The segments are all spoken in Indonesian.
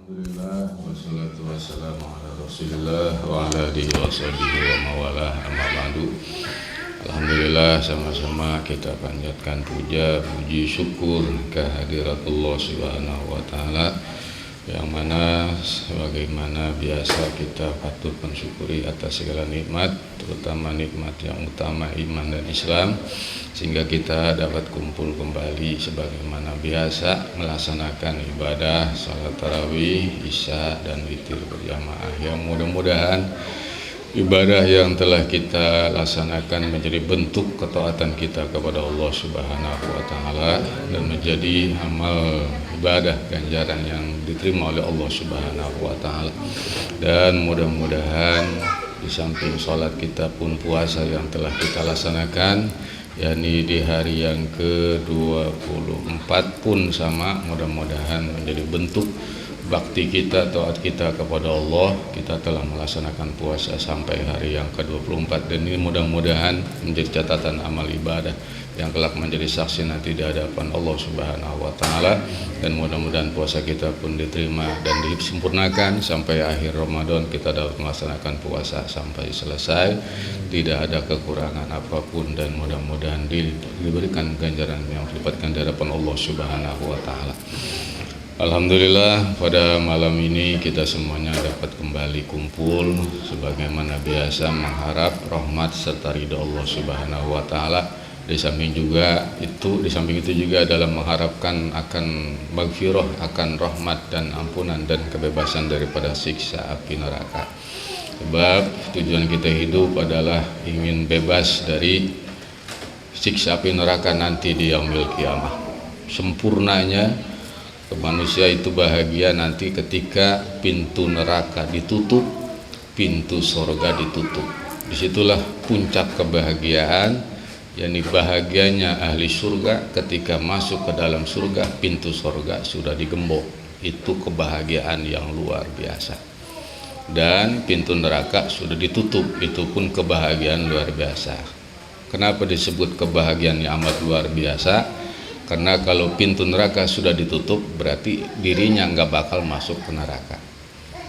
Alhamdulillah wassalatu wassalamu ala Rasulillah wa ala alihi wa sahbihi wa mawalah amma ba'du. Alhamdulillah, sama-sama kita panjatkan puja, puji, syukur kehadiratullah subhanahu wa ta'ala, yang mana sebagaimana biasa kita patut mensyukuri atas segala nikmat, terutama nikmat yang utama iman dan Islam, sehingga kita dapat kumpul kembali sebagaimana biasa melaksanakan ibadah salat tarawih, isya dan witir berjamaah, yang mudah-mudahan ibadah yang telah kita laksanakan menjadi bentuk ketaatan kita kepada Allah Subhanahu wa taala dan menjadi amal ibadah ganjaran yang diterima oleh Allah Subhanahu wa taala. Dan mudah-mudahan di samping sholat kita pun puasa yang telah kita laksanakan, yakni di hari yang ke-24 pun sama, mudah-mudahan menjadi bentuk bakti kita, taat kita kepada Allah. Kita telah melaksanakan puasa sampai hari yang ke-24, dan ini mudah-mudahan menjadi catatan amal ibadah yang kelak menjadi saksi nanti di hadapan Allah Subhanahu wa taala. Dan mudah-mudahan puasa kita pun diterima dan disempurnakan sampai akhir Ramadan, kita dapat melaksanakan puasa sampai selesai, tidak ada kekurangan apapun, dan mudah-mudahan diberikan ganjaran yang didapatkan di hadapan Allah Subhanahu wa taala. Alhamdulillah, pada malam ini kita semuanya dapat kembali kumpul sebagaimana biasa mengharap rahmat serta ridha Allah Subhanahu wa taala. Di samping itu juga dalam mengharapkan akan maghfirah, akan rahmat dan ampunan dan kebebasan daripada siksa api neraka. Sebab tujuan kita hidup adalah ingin bebas dari siksa api neraka nanti di yaumil qiyamah. Sempurnanya manusia itu bahagia nanti ketika pintu neraka ditutup, pintu surga ditutup. Disitulah puncak kebahagiaan, yakni bahagianya ahli surga ketika masuk ke dalam surga, pintu surga sudah digembok. Itu kebahagiaan yang luar biasa. Dan pintu neraka sudah ditutup, itu pun kebahagiaan luar biasa. Kenapa disebut kebahagiaan yang amat luar biasa? Karena kalau pintu neraka sudah ditutup, berarti dirinya nggak bakal masuk ke neraka.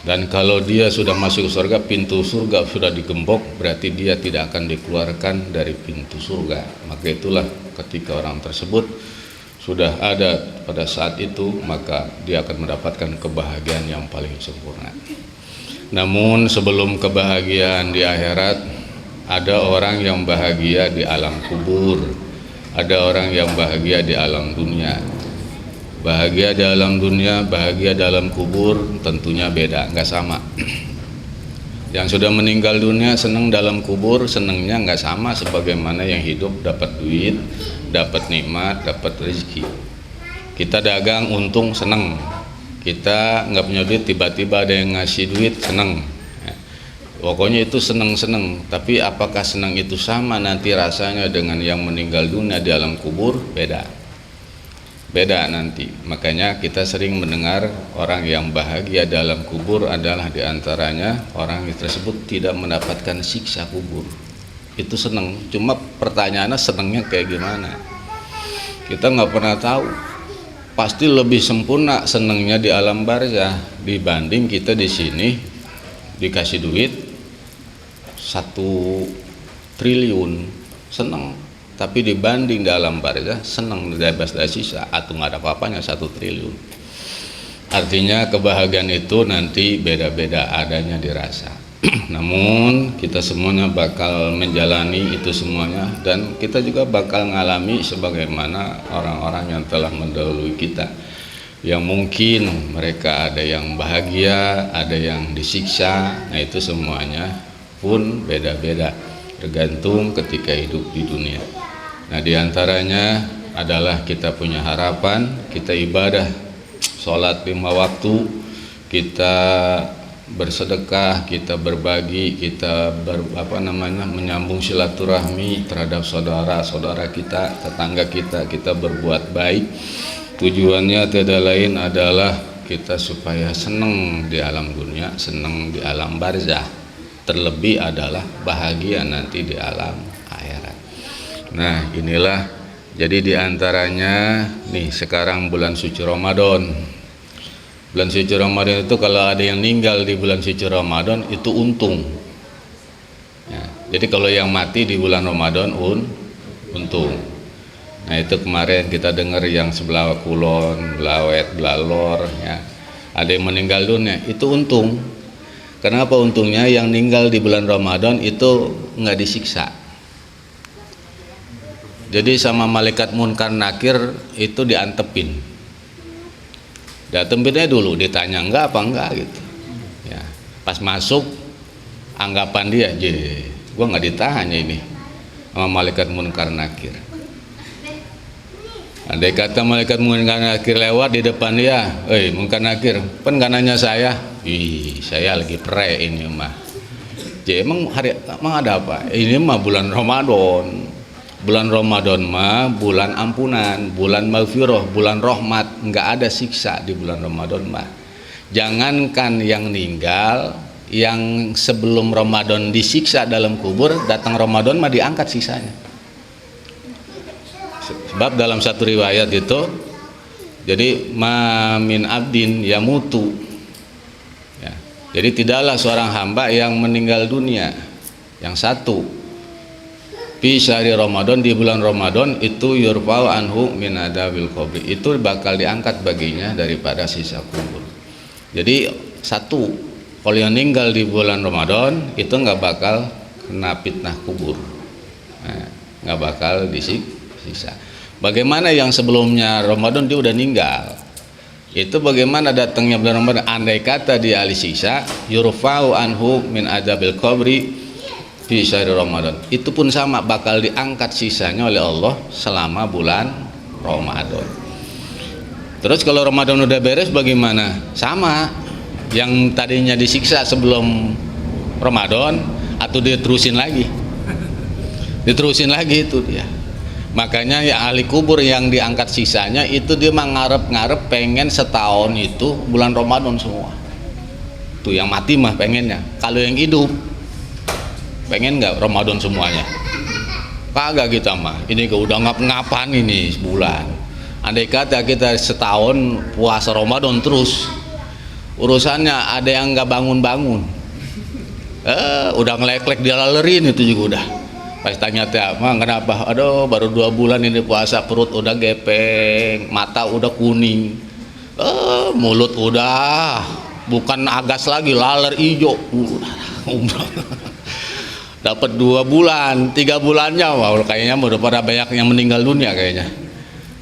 Dan kalau dia sudah masuk ke surga, pintu surga sudah digembok, berarti dia tidak akan dikeluarkan dari pintu surga. Maka itulah ketika orang tersebut sudah ada pada saat itu, maka dia akan mendapatkan kebahagiaan yang paling sempurna. Namun sebelum kebahagiaan di akhirat, ada orang yang bahagia di alam kubur. Ada orang yang bahagia di alam dunia. Bahagia di alam dunia, bahagia dalam kubur tentunya beda, nggak sama. Yang sudah meninggal dunia senang dalam kubur, senangnya nggak sama sebagaimana yang hidup dapat duit, dapat nikmat, dapat rezeki. Kita dagang untung senang, kita nggak punya duit tiba-tiba ada yang ngasih duit senang. Pokoknya itu senang-senang. Tapi apakah senang itu sama nanti rasanya dengan yang meninggal dunia di alam kubur? Beda nanti. Makanya kita sering mendengar orang yang bahagia dalam kubur adalah diantaranya orang yang tersebut tidak mendapatkan siksa kubur. Itu senang. Cuma pertanyaannya senangnya kayak gimana? Kita nggak pernah tahu. Pasti lebih sempurna senangnya di alam barzah dibanding kita di sini dikasih duit 1 triliun senang, tapi dibanding dalam barzah senang bebas dari sisa atau nggak ada apa-apanya 1 triliun. Artinya kebahagiaan itu nanti beda-beda adanya dirasa. Namun kita semuanya bakal menjalani itu semuanya, dan kita juga bakal ngalami sebagaimana orang-orang yang telah mendahului kita, yang mungkin mereka ada yang bahagia, ada yang disiksa. Nah itu semuanya pun beda-beda tergantung ketika hidup di dunia. Nah diantaranya adalah kita punya harapan, kita ibadah sholat 5 waktu, kita bersedekah, kita berbagi, kita menyambung silaturahmi terhadap saudara-saudara kita, tetangga kita berbuat baik. Tujuannya tidak lain adalah kita supaya senang di alam dunia, senang di alam barzah. Terlebih adalah bahagia nanti di alam akhirat. Nah inilah, jadi diantaranya nih sekarang bulan suci Ramadan. Bulan suci Ramadan itu kalau ada yang meninggal di bulan suci Ramadan itu untung ya, jadi kalau yang mati di bulan Ramadan untung. Nah itu kemarin kita dengar yang sebelah Kulon, Blawet, Blalor ya, ada yang meninggal dunia itu untung. Kenapa untungnya? Yang meninggal di bulan Ramadan itu nggak disiksa. Jadi sama malaikat munkar nakir itu diantepin. Datempinnya dulu, ditanya enggak apa enggak gitu ya. Pas masuk anggapan dia, gua nggak ditanya ini sama malaikat munkar nakir. Andai kata malaikat munkar nakir lewat di depan dia, munkar nakir, kan nggak nanya saya, saya lagi pre ini mah. Emang ada apa? Ini mah bulan Ramadan. Bulan Ramadan mah bulan ampunan, bulan maghfirah, bulan rahmat, nggak ada siksa di bulan Ramadan mah. Jangankan yang meninggal, yang sebelum Ramadan disiksa dalam kubur, datang Ramadan mah diangkat sisanya. Sebab dalam satu riwayat itu, jadi ma min abdin yamutu ya, jadi tidaklah seorang hamba yang meninggal dunia, yang satu fi syahri Ramadan, di bulan Ramadan itu yurfa'u anhu min adabil qabri, itu bakal diangkat baginya daripada sisa kubur. Jadi satu, kalau yang meninggal di bulan Ramadan itu nggak bakal kena fitnah kubur, nggak bakal disiksa. Bagaimana yang sebelumnya Ramadan dia udah meninggal, itu bagaimana datangnya bulan Ramadan? Andai kata dia ahli siksa, yurfa'u anhu min adabil qabri di syahri Ramadan, itu pun sama, bakal diangkat sisanya oleh Allah selama bulan Ramadan. Terus kalau Ramadan udah beres bagaimana? Sama, yang tadinya disiksa sebelum Ramadan atau diterusin lagi itu dia. Makanya ya ahli kubur yang diangkat sisanya itu dia ngarep pengen setahun itu bulan Ramadan semua. Tuh yang mati mah pengennya. Kalau yang hidup pengen nggak Ramadan semuanya? Kagak kita mah. Ini udah ngapan ini sebulan. Andai kata kita setahun puasa Ramadan terus, urusannya ada yang nggak bangun-bangun, udah ngelek-lek dia lalerin itu juga udah. Pas tanya mah kenapa? Aduh baru 2 bulan ini puasa, perut udah gepeng, mata udah kuning, mulut udah bukan agas lagi, laler hijau. Dapat 2 bulan, 3 bulannya, wah kayaknya udah pada banyak yang meninggal dunia kayaknya.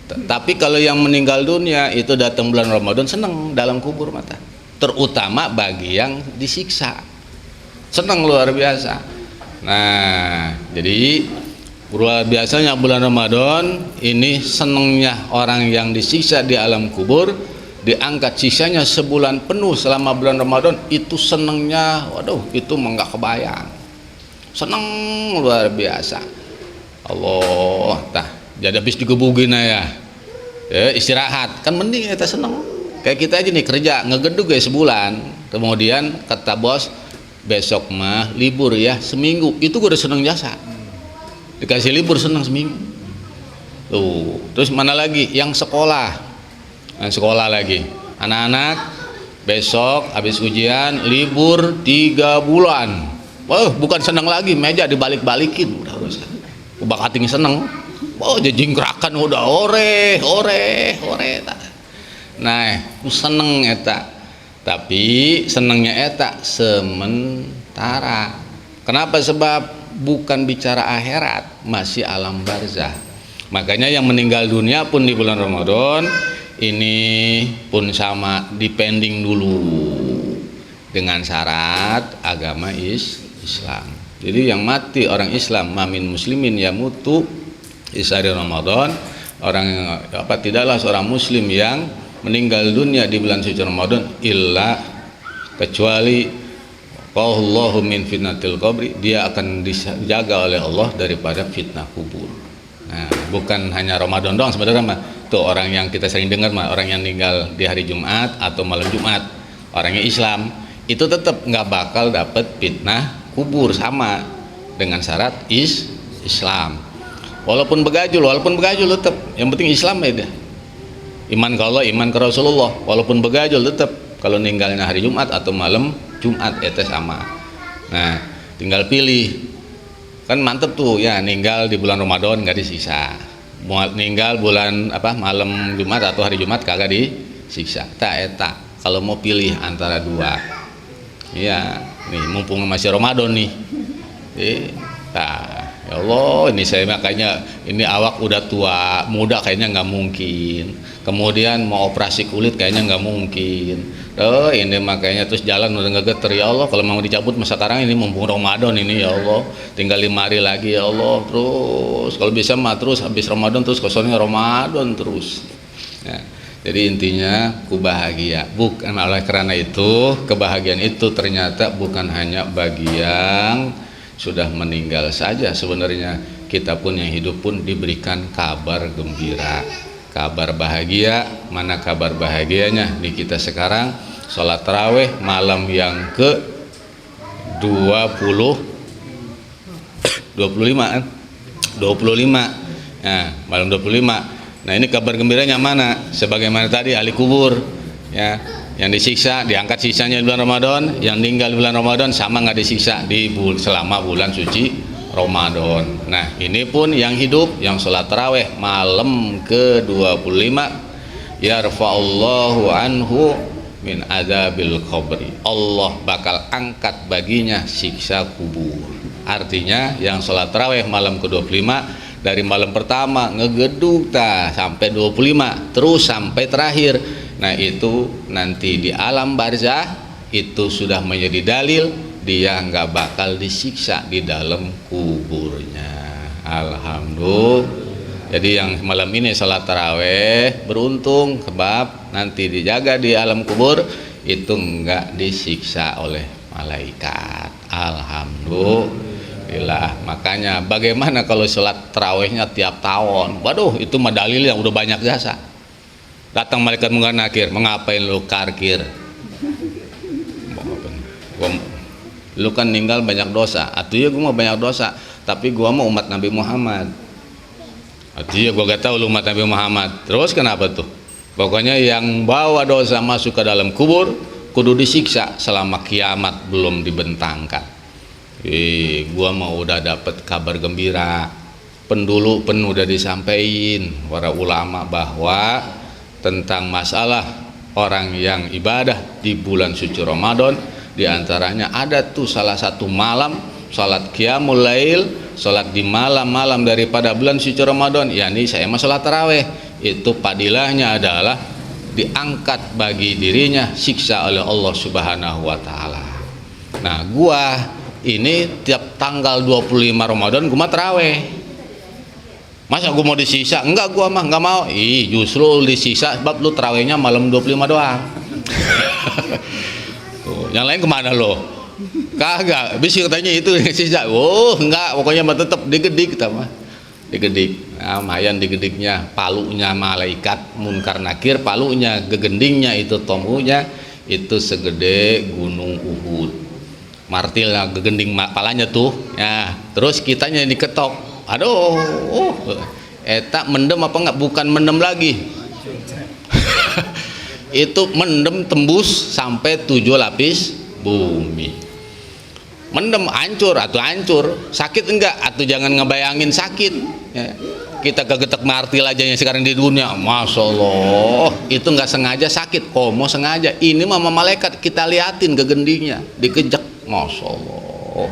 Tapi kalau yang meninggal dunia itu datang bulan Ramadan seneng dalam kubur mata, terutama bagi yang disiksa, seneng luar biasa. Nah jadi luar biasanya bulan Ramadan ini senengnya orang yang disiksa di alam kubur, diangkat sisanya sebulan penuh selama bulan Ramadan, itu senengnya, waduh itu mah nggak kebayang. Seneng luar biasa. Allah tah jadi habis digebugin ya istirahat kan mending kita seneng. Kayak kita aja nih kerja ngegedug ya sebulan, kemudian kata bos besok mah libur ya seminggu, itu gue udah seneng jasa, dikasih libur seneng seminggu tuh. Terus mana lagi yang sekolah, lagi anak-anak besok habis ujian libur 3 bulan. Bukan seneng lagi, meja dibalik-balikin, udah bakating seneng. Jingkrakan udah ore. Nah, seneng eta. Tapi senengnya eta sementara. Kenapa? Sebab bukan bicara akhirat, masih alam barzah. Makanya yang meninggal dunia pun di bulan Ramadan ini pun sama, dipending dulu dengan syarat agama Islam. Jadi yang mati orang Islam, mamin muslimin yamutu isari Ramadan, orang tidaklah seorang muslim yang meninggal dunia di bulan suci Ramadan illa kecuali qahullahu min fitnatil qabri, dia akan dijaga oleh Allah daripada fitnah kubur. Nah, bukan hanya Ramadan doang sebenarnya mah. Tuh orang yang kita sering dengar mah, orang yang meninggal di hari Jumat atau malam Jumat, orangnya Islam, itu tetap nggak bakal dapat fitnah kubur, sama dengan syarat Islam. Walaupun begajul tetap yang penting Islam ya dia. Iman ke Allah, iman ke Rasulullah, walaupun begajul tetap kalau ninggalnya hari Jumat atau malam Jumat itu sama. Nah tinggal pilih, kan mantep tuh ya, ninggal di bulan Ramadan nggak disiksa, ninggal bulan malam Jumat atau hari Jumat kagak disiksa. Tak kalau mau pilih antara dua ya, nih mumpung masih Ramadan nih, ya Allah, ini saya makanya ini awak udah tua, muda kayaknya nggak mungkin. Kemudian mau operasi kulit kayaknya nggak mungkin. Ini makanya terus jalan udah ngegeter, ya Allah kalau mau dicabut masa sekarang ini mumpung Ramadan ini, ya Allah tinggal 5 hari lagi, ya Allah, terus kalau bisa mah terus habis Ramadan terus kosongnya Ramadan terus ya. Jadi intinya ku bahagia, bukan oleh karena itu kebahagiaan itu ternyata bukan hanya bagi yang sudah meninggal saja. Sebenarnya kita pun yang hidup pun diberikan kabar gembira, kabar bahagia. Mana kabar bahagianya di kita sekarang? Sholat taraweh malam yang ke 25 kan? 25 nah, malam 25. Nah ini kabar gembiranya mana? Sebagaimana tadi ahli kubur ya, yang disiksa diangkat sisanya di bulan Ramadan, yang meninggal di bulan Ramadan sama nggak disiksa selama bulan suci Ramadan. Nah ini pun yang hidup, yang sholat taraweh malam ke 25, yarfa'allahu anhu min adzabil qabri, Allah bakal angkat baginya siksa kubur. Artinya yang sholat taraweh malam ke 25 dari malam pertama ngegeduk sampai 25 terus sampai terakhir. Nah itu nanti di alam barzah itu sudah menjadi dalil dia nggak bakal disiksa di dalam kuburnya. Alhamdulillah. Jadi yang malam ini salat taraweh beruntung sebab nanti dijaga di alam kubur itu nggak disiksa oleh malaikat. Alhamdulillah. Makanya bagaimana kalau sholat tarawehnya tiap tahun? Waduh itu mah dalil yang udah banyak jasa. Datang malaikat mungar nakir, mengapain lu karkir? Lu kan ninggal banyak dosa. Artinya gue mau banyak dosa, tapi gue mau umat Nabi Muhammad. Artinya gue gak tahu lu umat Nabi Muhammad. Terus kenapa tuh? Pokoknya yang bawa dosa masuk ke dalam kubur kudu disiksa selama kiamat belum dibentangkan. Gua mau udah dapet kabar gembira. Pendulu udah disampaikan para ulama bahwa tentang masalah orang yang ibadah di bulan suci Ramadan, diantaranya ada tuh salah satu malam salat qiyamul lail, salat di malam-malam daripada bulan suci Ramadan, yakni saya mah salat taraweh. Itu padilahnya adalah diangkat bagi dirinya siksa oleh Allah Subhanahu wa taala. Nah, gua ini tiap tanggal 25 Ramadan gua mah taraweh. Masa gua mau disiksa? Enggak, gua mah enggak mau. Justru disiksa sebab lu tarawehnya malam 25 doang. Tuh, yang lain kemana lo? Kagak, bisa katanya itu disiksa. Oh, enggak, pokoknya mah tetap digedik kita mah. Digedik. Nah, lumayan digediknya, palunya malaikat munkar nakir, palunya gegendingnya itu tomunya itu segede gunung Uhud. Martilnya gegending palanya tuh. Ya, terus kitanya diketok. Aduh, eta mendem apa enggak? Bukan mendem lagi. Itu mendem tembus sampai 7 lapis bumi. Mendem hancur atau hancur, sakit enggak? Atau jangan ngebayangin sakit ya. Kita kegetek martil aja yang sekarang di dunia, Masya Allah itu nggak sengaja sakit, mau sengaja. Ini mama malaikat kita liatin gegendingnya dikejek, Masya Allah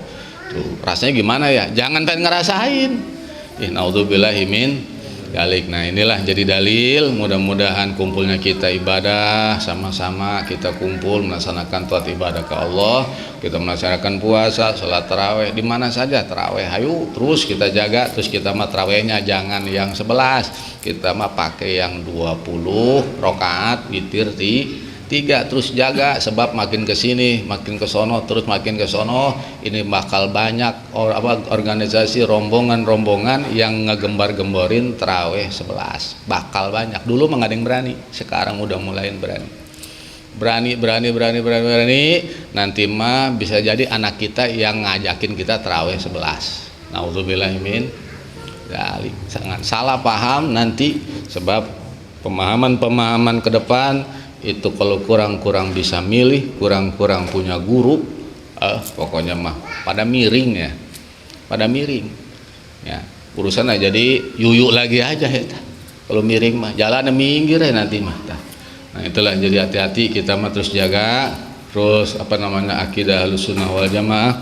tuh, rasanya gimana ya? Jangan pengen ngerasain. Naudzubillahi min dzalik. Nah inilah jadi dalil, mudah-mudahan kumpulnya kita ibadah sama-sama, kita kumpul melaksanakan taat ibadah ke Allah, kita melaksanakan puasa, sholat taraweh di mana saja taraweh, ayo terus kita jaga. Terus kita mah tarawehnya jangan yang 11, kita mah pakai yang 20 rakaat witir 3, terus jaga sebab makin ke sini makin ke sono, terus makin ke sono ini bakal banyak organisasi rombongan yang ngegembar-gemborin taraweh 11, bakal banyak. Dulu mah nggak ada yang berani, sekarang udah mulai berani. Nanti mah bisa jadi anak kita yang ngajakin kita taraweh 11. Naudzubillahi min dzalik. Sangat salah paham nanti sebab pemahaman ke depan itu kalau kurang-kurang bisa milih, kurang-kurang punya guru, pokoknya mah pada miring ya, pada miring ya, urusan aja jadi yuyuk lagi aja ya. Kalau miring mah jalan minggir ya nanti mah. Nah itulah, jadi hati-hati kita mah, terus jaga terus akidah Ahlussunnah wal Jamaah,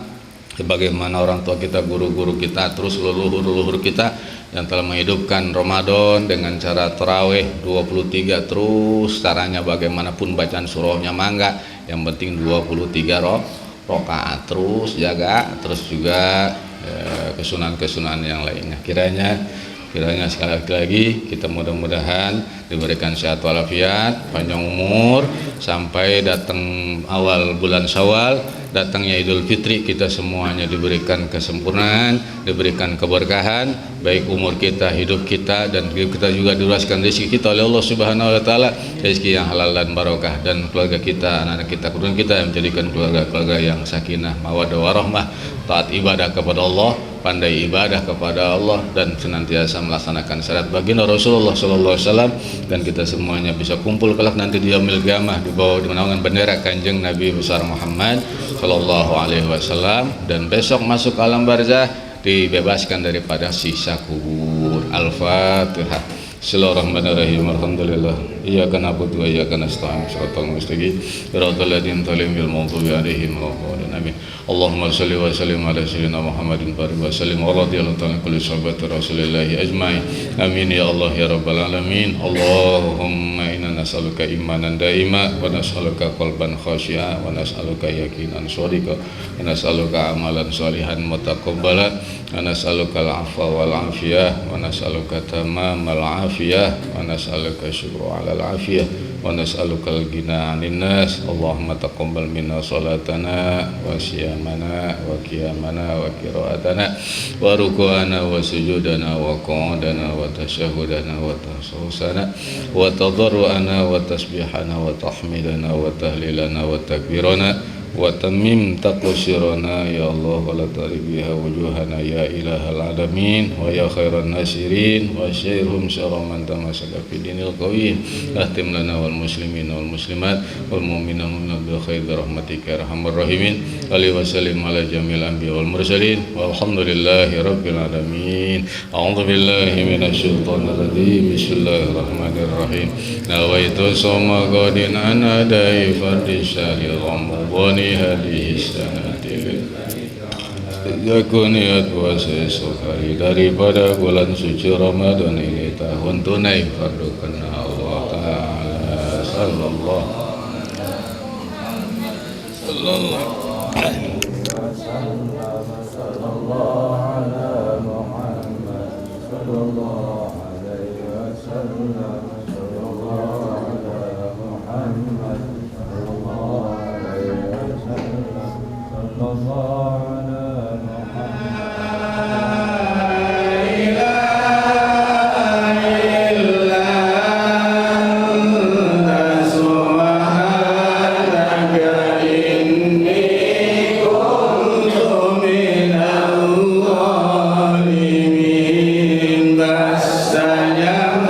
sebagaimana orang tua kita, guru-guru kita, terus leluhur-leluhur kita yang telah menghidupkan Ramadan dengan cara tarawih 23, terus caranya bagaimanapun bacaan surahnya mangga, yang penting 23 rakaat, terus jaga, terus juga kesunahan-kesunahan yang lainnya. Kiranya sekali lagi kita mudah-mudahan diberikan sehat walafiat, panjang umur, sampai datang awal bulan Syawal, datangnya Idul Fitri, kita semuanya diberikan kesempurnaan, diberikan keberkahan, baik umur kita, hidup kita, dan kita juga diluaskan rezeki kita oleh Allah Subhanahu wa taala, rezeki yang halal dan barokah, dan keluarga kita, anak-anak kita, keturunan kita yang menjadikan keluarga-keluarga yang sakinah, mawaddah warahmah, taat ibadah kepada Allah, pandai ibadah kepada Allah, dan senantiasa melaksanakan syariat baginda Rasulullah sallallahu alaihi wasallam, dan kita semuanya bisa kumpul kelak nanti di yaumil qiyamah di bawah naungan bendera Kanjeng Nabi besar Muhammad sallallahu alaihi wasallam, dan besok masuk alam barzah dibebaskan daripada siksa kubur. Al-Fatihah. Bismillahirrahmanirrahim. Alhamdulillah. Iyyaka na'budu wa iyyaka nasta'in. Shiratal mustaqim. Shiratal ladzina an'amta 'alaihim ghairil maghdubi 'alaihim waladdallin. Amin. Allahumma shalli wa sallim ala sayyidina Muhammadin wa sallim wa radhiyallahu ta'ala kulli sahabati Rasulillah ajmain. Amin ya Allah ya rabbal alamin. Allahumma inna nas'aluka imanan daima wa nas'aluka qalban khashi'a wa nas'aluka yaqinan shadiqa wa nas'aluka amalan shalihan mutaqabbala wa nas'aluka al-'afwa wal 'afiyah wa nas'aluka tamamal 'afiyah wa nas'aluka syukra 'ala al-'afiyah wa nas'aluka al-ghina 'anil nas. Allahumma taqabbal minna salatana wa siyamana wa qiyamana wa qira'atana wa ruku'ana wa sujudana wa qu'udana wa tasyahudana wa tahsusana wa tadarru'ana wa tasbihana wa tahmidana wa tahlilana wa takbirana wa tamim taqsirana ya Allah wa la taribiha wujuhana ya ilahal alamin wa ya khairan nasirin wa syairhum syara man tamasaka fi dinil qawim. Ahtim lana wal muslimin wal muslimat wal mu'minin wal bil khair bi rahmatika arhamar rahimin. Alaihi wasallim ala jamil anbiya wal mursalin walhamdulillahi rabbil alamin. A'udzu billahi minasy syaithanir rajim. Bismillahirrahmanirrahim. Nawaitu sawma qadin ana dai fardhi syahri Ramadan hadis sanatil yakuniat puasa esok hari daripada bulan suci Ramadan ini, tahun tunai fardu kena Allah Ta'ala sallallahu alaihi Bahasanya